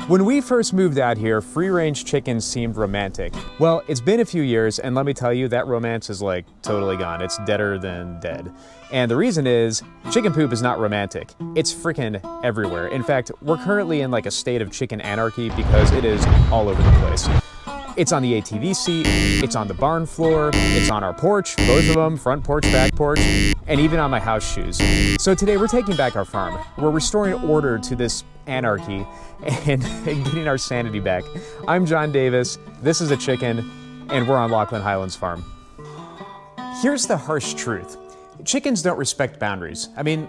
When we first moved out here, free-range chickens seemed romantic. Well, it's been a few years, and let me tell you, that romance is like totally gone. It's deader than dead. And the reason is, chicken poop is not romantic. It's freaking everywhere. In fact, we're currently in like a state of chicken anarchy because it is all over the place. It's on the ATV seat, it's on the barn floor, it's on our porch, both of them, front porch, back porch, and even on my house shoes. So today we're taking back our farm. We're restoring order to this anarchy and getting our sanity back. I'm John Davis, this is a chicken, and we're on Lachlan Highlands Farm. Here's the harsh truth. Chickens don't respect boundaries. I mean,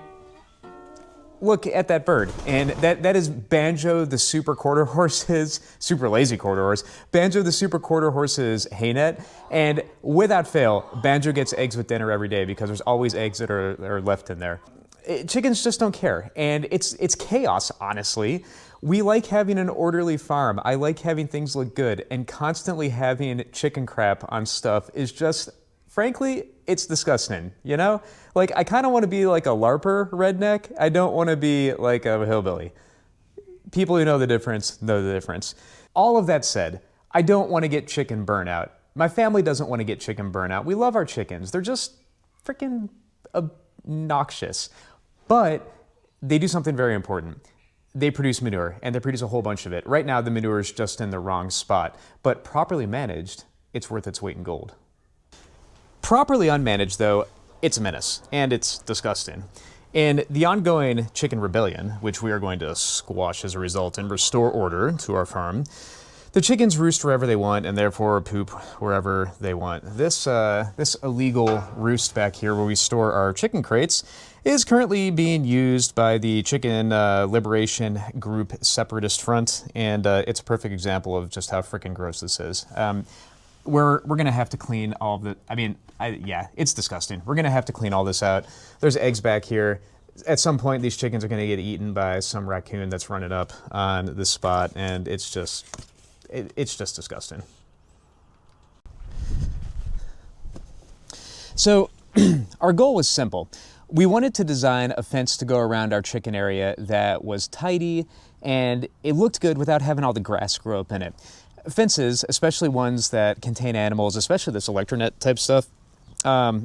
look at that bird, and that is Banjo the super quarter horse's, super lazy quarter horse, Banjo the super quarter horse's hay net, and without fail, Banjo gets eggs with dinner every day because there's always eggs that are left in there. Chickens just don't care, and it's chaos, honestly. We like having an orderly farm. I like having things look good, and constantly having chicken crap on stuff is just, frankly, it's disgusting, you know? Like, I kind of want to be like a LARPer redneck. I don't want to be like a hillbilly. People who know the difference know the difference. All of that said, I don't want to get chicken burnout. My family doesn't want to get chicken burnout. We love our chickens. They're just freaking obnoxious. But they do something very important. They produce manure, and they produce a whole bunch of it. Right now, the manure is just in the wrong spot. But properly managed, it's worth its weight in gold. Properly unmanaged, though, it's a menace, and it's disgusting. In the ongoing chicken rebellion, which we are going to squash as a result and restore order to our farm, the chickens roost wherever they want and therefore poop wherever they want. This illegal roost back here where we store our chicken crates is currently being used by the Chicken Liberation Group Separatist Front, and it's a perfect example of just how freaking gross this is. We're gonna have to clean all of the, yeah, it's disgusting. We're gonna have to clean all this out. There's eggs back here. At some point, these chickens are gonna get eaten by some raccoon that's running up on this spot, and it's just disgusting. So, our goal was simple. We wanted to design a fence to go around our chicken area that was tidy, and it looked good without having all the grass grow up in it. Fences, especially ones that contain animals, especially this electronet type stuff,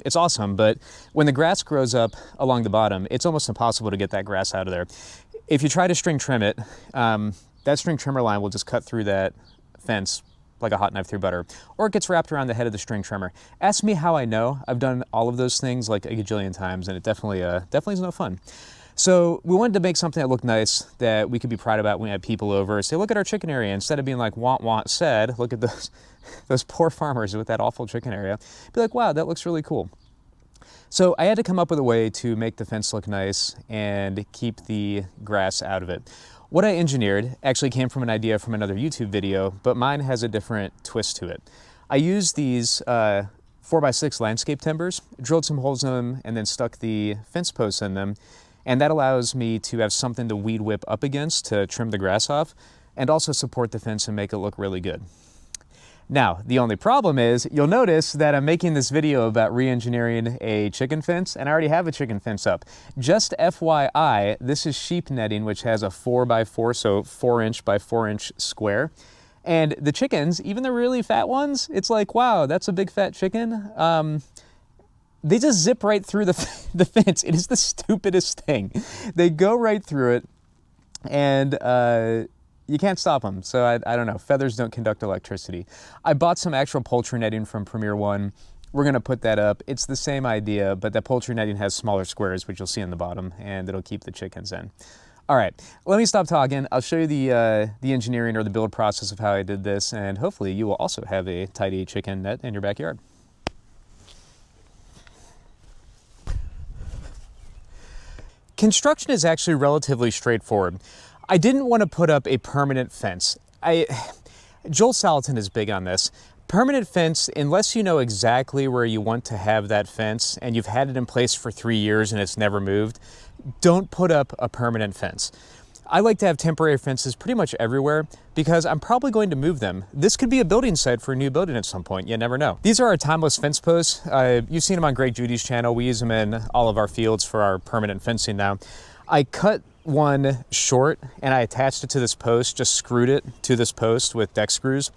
it's awesome, but when the grass grows up along the bottom, it's almost impossible to get that grass out of there. If you try to string trim it, that string trimmer line will just cut through that fence like a hot knife through butter, or it gets wrapped around the head of the string trimmer. Ask me how I know. I've done all of those things like a gajillion times, and it definitely is no fun. So we wanted to make something that looked nice, that we could be proud about when we had people over. Say, look at our chicken area. Instead of being like, want, said, look at those poor farmers with that awful chicken area. Be like, wow, that looks really cool. So I had to come up with a way to make the fence look nice and keep the grass out of it. What I engineered actually came from an idea from another YouTube video, but mine has a different twist to it. I used these 4x6 landscape timbers, drilled some holes in them, and then stuck the fence posts in them. And that allows me to have something to weed whip up against to trim the grass off and also support the fence and make it look really good. Now, the only problem is you'll notice that I'm making this video about re-engineering a chicken fence, and I already have a chicken fence up. Just FYI, this is sheep netting, which has a 4x4, so 4-inch by 4-inch square. And the chickens, even the really fat ones, it's like, wow, that's a big fat chicken. They just zip right through the fence. It is the stupidest thing. They go right through it, and you can't stop them. So I don't know. Feathers don't conduct electricity. I bought some actual poultry netting from Premier One. We're going to put that up. It's the same idea, but that poultry netting has smaller squares, which you'll see on the bottom, and it'll keep the chickens in. All right, let me stop talking. I'll show you the engineering or the build process of how I did this, and hopefully you will also have a tidy chicken net in your backyard. Construction is actually relatively straightforward. I didn't want to put up a permanent fence. Joel Salatin is big on this. Permanent fence, unless you know exactly where you want to have that fence and you've had it in place for 3 years and it's never moved, don't put up a permanent fence. I like to have temporary fences pretty much everywhere because I'm probably going to move them. This could be a building site for a new building at some point, you never know. These are our timeless fence posts. You've seen them on Greg Judy's channel. We use them in all of our fields for our permanent fencing now. I cut one short and I attached it to this post, just screwed it to this post with deck screws.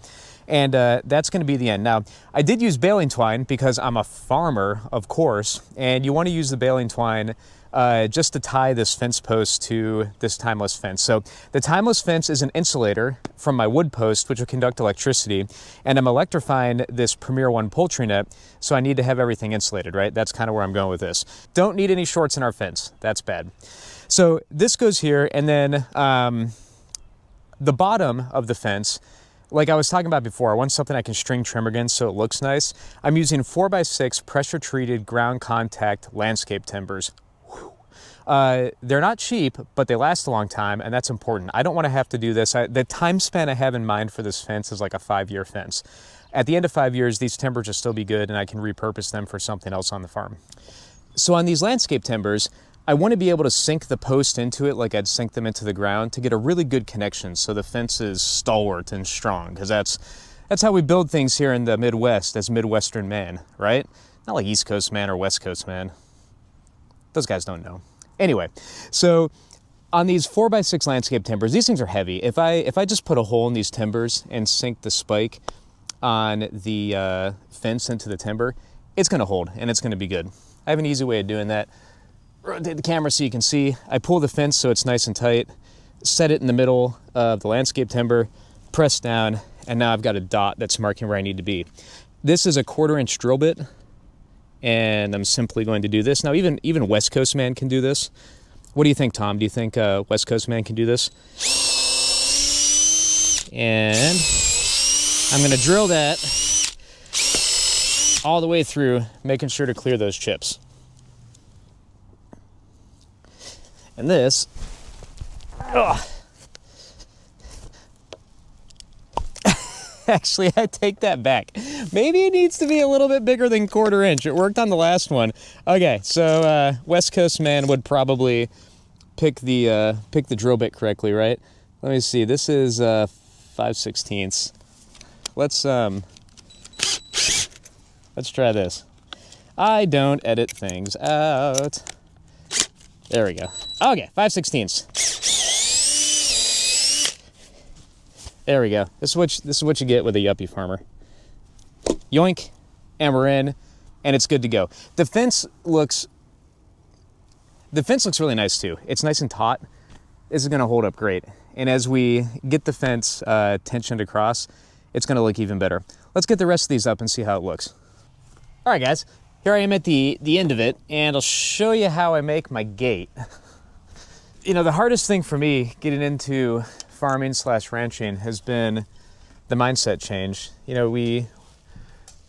And that's going to be the end. Now, I did use baling twine because I'm a farmer, of course, and you want to use the baling twine just to tie this fence post to this timeless fence. So the timeless fence is an insulator from my wood post, which will conduct electricity, and I'm electrifying this Premier One poultry net, so I need to have everything insulated, right? That's kind of where I'm going with this. Don't need any shorts in our fence. That's bad. So this goes here, and then the bottom of the fence, like I was talking about before, I want something I can string trim against so it looks nice. I'm using 4x6 pressure-treated ground contact landscape timbers. They're not cheap, but they last a long time, and that's important. I don't want to have to do this. The time span I have in mind for this fence is like a 5-year fence. At the end of 5 years, these timbers will still be good, and I can repurpose them for something else on the farm. So on these landscape timbers, I want to be able to sink the post into it like I'd sink them into the ground to get a really good connection so the fence is stalwart and strong, because that's how we build things here in the Midwest as Midwestern man, right? Not like East Coast man or West Coast man. Those guys don't know. Anyway, so on these 4x6 landscape timbers, these things are heavy. If I just put a hole in these timbers and sink the spike on the fence into the timber, it's going to hold and it's going to be good. I have an easy way of doing that. Rotate the camera so you can see. I pull the fence so it's nice and tight, set it in the middle of the landscape timber, press down, and now I've got a dot that's marking where I need to be. This is a 1/4-inch drill bit, and I'm simply going to do this. Now, even West Coast man can do this. What do you think, Tom? Do you think West Coast man can do this? And I'm going to drill that all the way through, making sure to clear those chips. And this, actually, I take that back. Maybe it needs to be a little bit bigger than 1/4 inch. It worked on the last one. Okay, so West Coast man would probably pick the drill bit correctly, right? Let me see. This is 5/16. Let's try this. I don't edit things out. There we go. Okay, 5/16. There we go. This is what you get with a yuppie farmer. Yoink, and we're in, and it's good to go. The fence looks really nice too. It's nice and taut. This is going to hold up great. And as we get the fence tensioned across, it's going to look even better. Let's get the rest of these up and see how it looks. All right, guys. Here I am at the end of it, and I'll show you how I make my gate. You know, the hardest thing for me getting into farming / ranching has been the mindset change. You know, we've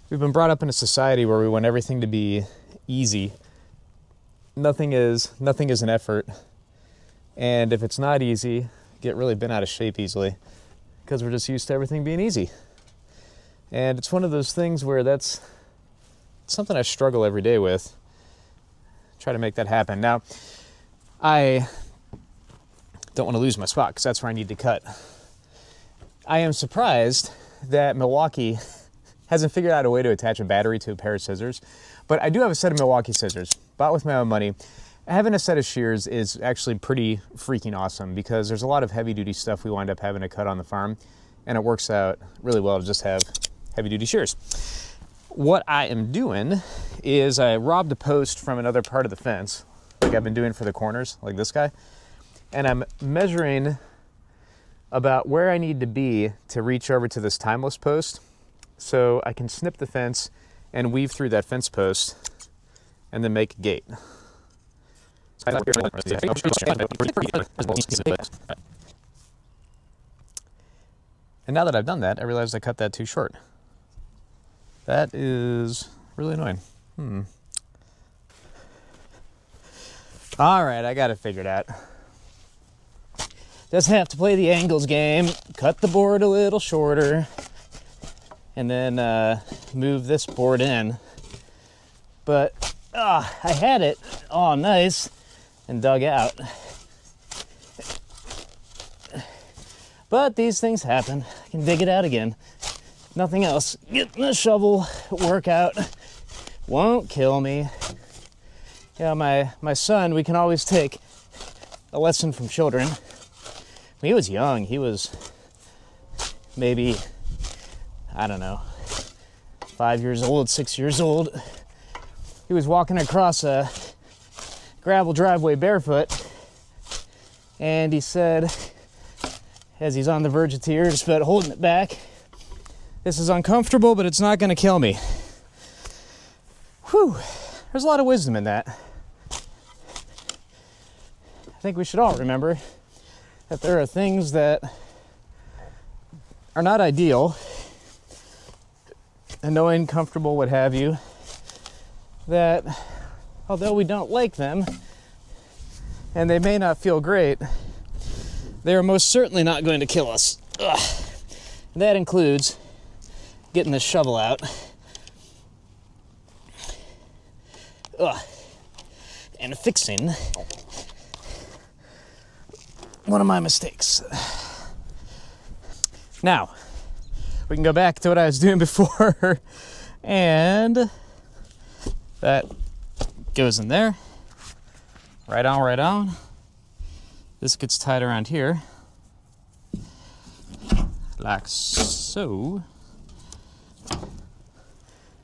been brought up in a society where we want everything to be easy. Nothing is an effort. And if it's not easy, get really bent out of shape easily because we're just used to everything being easy. And it's one of those things where that's something I struggle every day with. Try to make that happen. Now, I don't want to lose my spot because that's where I need to cut. I am surprised that Milwaukee hasn't figured out a way to attach a battery to a pair of scissors, but I do have a set of Milwaukee scissors, bought with my own money. Having a set of shears is actually pretty freaking awesome because there's a lot of heavy-duty stuff we wind up having to cut on the farm, and it works out really well to just have heavy-duty shears. What I am doing is I robbed a post from another part of the fence, like I've been doing for the corners, like this guy, and I'm measuring about where I need to be to reach over to this timeless post so I can snip the fence and weave through that fence post and then make a gate. And now that I've done that, I realized I cut that too short. That is really annoying. All right, I got it figured out. Just have to play the angles game, cut the board a little shorter, and then move this board in. But I had it all nice and dug out. But these things happen. I can dig it out again. Nothing else. Getting the shovel workout won't kill me. Yeah, my son, we can always take a lesson from children. He was young. He was maybe, I don't know, 5 years old, 6 years old. He was walking across a gravel driveway barefoot, and he said, as he's on the verge of tears but holding it back, "This is uncomfortable, but it's not going to kill me." Whew, there's a lot of wisdom in that. I think we should all remember that there are things that are not ideal, annoying, comfortable, what have you, that although we don't like them and they may not feel great, they are most certainly not going to kill us. Ugh. And that includes getting this shovel out. Ugh. And fixing one of my mistakes. Now, we can go back to what I was doing before, and that goes in there. Right on, right on. This gets tied around here, like so.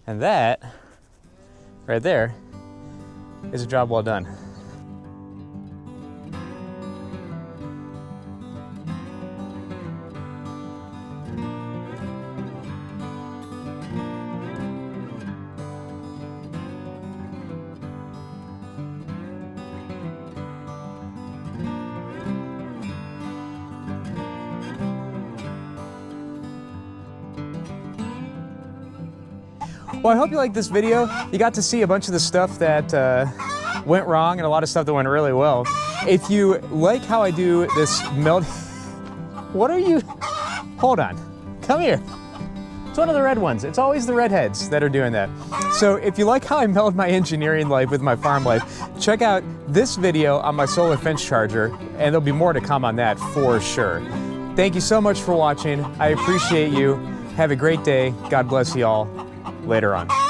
And that, right there, is a job well done. Well, I hope you liked this video. You got to see a bunch of the stuff that went wrong and a lot of stuff that went really well. If you like how I do this melt... What are you... Hold on. Come here. It's one of the red ones. It's always the redheads that are doing that. So if you like how I meld my engineering life with my farm life, check out this video on my solar fence charger, and there'll be more to come on that for sure. Thank you so much for watching. I appreciate you. Have a great day. God bless you all. Later on.